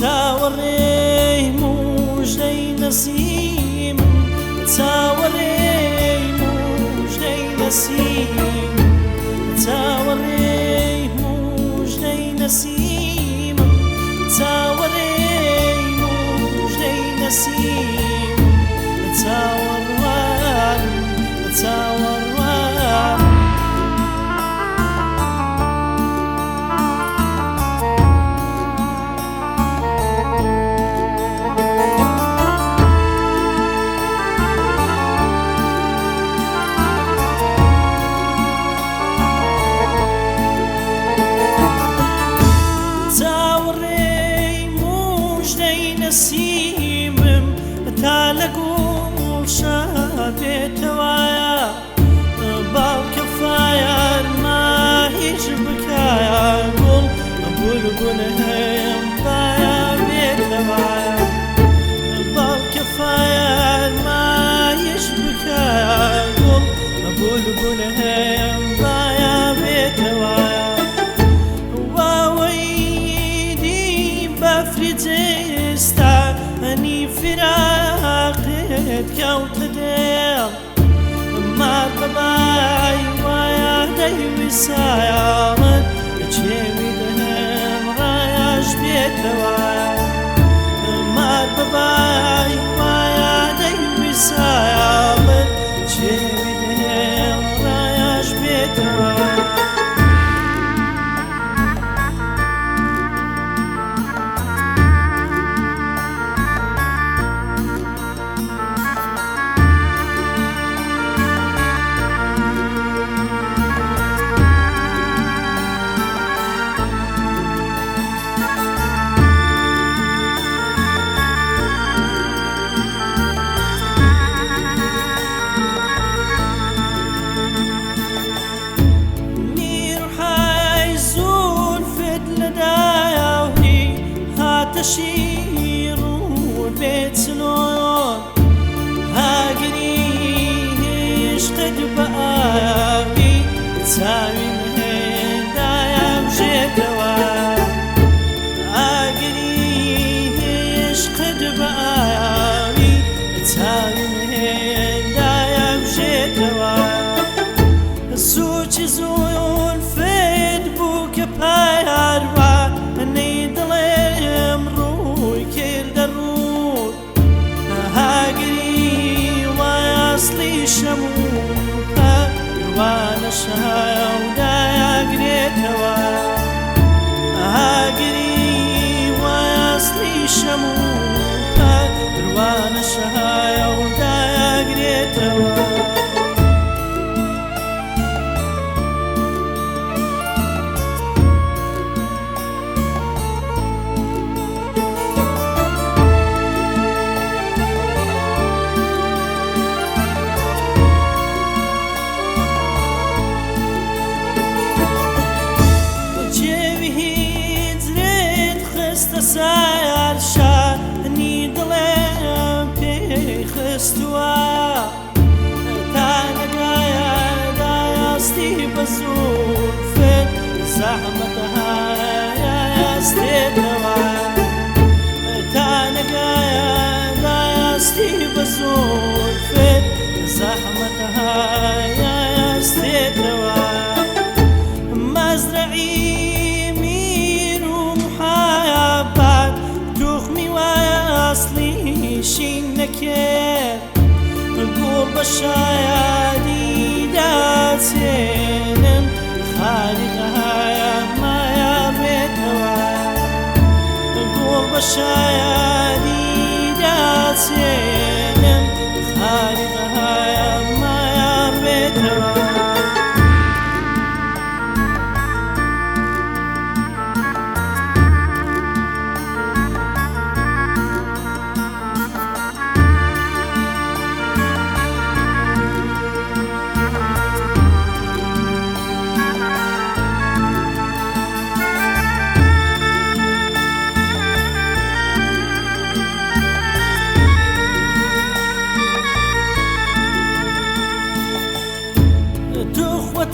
تاوەڕێی موژدەی نەسیم تاوەڕێی موژدەی نەسیم تاوەڕێی موژدەی نەسیم تاوەڕێی موژدەی نەسیم تاوەڕوان تاوەڕوان نسیمم تا لە گوڵ شادێتەوایە باڵکەفایان ماهیش بکایە گوڵ بولبول هەم باە بێتەوایە باڵکەفایان ماهیش بکایە گوڵ بولبول هەم باە بێتەوایە واوەی دی بەفریجێستا ئەنی فراقت کەوتە دێڵ مار بەبای وایە دەیویسایەڵت چێوی دەهێم ڕایەش بێتەوایە مار بەبای وایە دەیویسایەڵت چێوی دەهێم ڕایەش بێتەوایە شیر و بێتنۆن هاگری عشقت بە ئاوی چاوی هێندایە بژێتەوە ئاگری عشقت بە ئاوی چاوی هێندایە بژێتەوە سوچی زولفت بوو کە پایاروە نەی دڵێم ڕووی کردە ڕوود هاگری وەسڵی شەمووکە وانە شایەودایەگرێتەوە هاگری وەسڵی شەمووکە وانە شایەودایەگرێتەوە سایار شانی دڵێم پێی خستووە تا نەگایە دایاستی بە زولفت زەحمەتە هایەستێتەوە تا نەگایە دایاستی بە زولفت زەحمەتە هایەستێتەوە مەزرعی شین نەکرد گوڵ بە شایادی داچێنم خالیقەهایە مایە بێتەوە گوڵ بە شایادی داچێنم خالیقەهایە مایە بێتەوە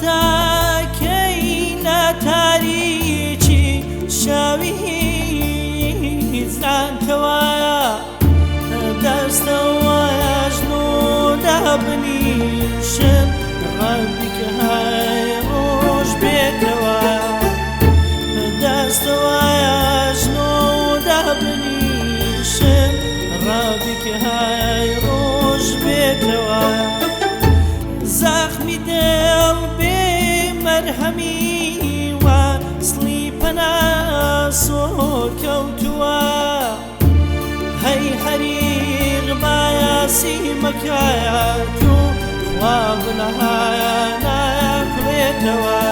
تاکەی لە تاریکی شاوی هیچدانکەوایە دەستەوەیە ژنۆدا بنیشم ڕەبی کە های ڕۆژ بێتەوە دەستەوەیە ژنۆدا بنیشم ڕەبی کە های ڕۆژ بێتەوە زەخمی دڵ بێ مەرهەمی وەسڵی پەناسۆ کەوتووە هەی حەریق بایاسی مەکایە تو خوا بنەهایە ناکڵێتەوە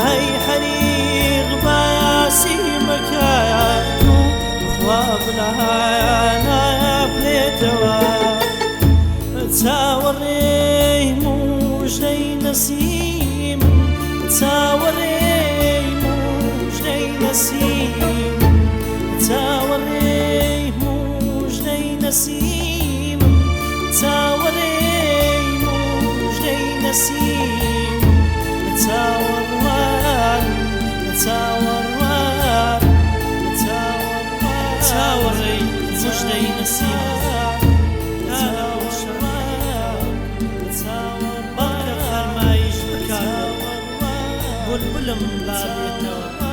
هەی حەریق بایاسی مەکایە تو خوا بنەهایە ناکڵێتەوە چاوەڕێی موژدەی نەسیم چاوەڕێی موژدەی نەسیم چاوەڕێی موژدەی نەسیم چاوەڕێی موژدەی نەسیم چاوەڕوان چاوەڕوان چاوەڕێی موژدەی نەسیم بلبلم لا بيتوا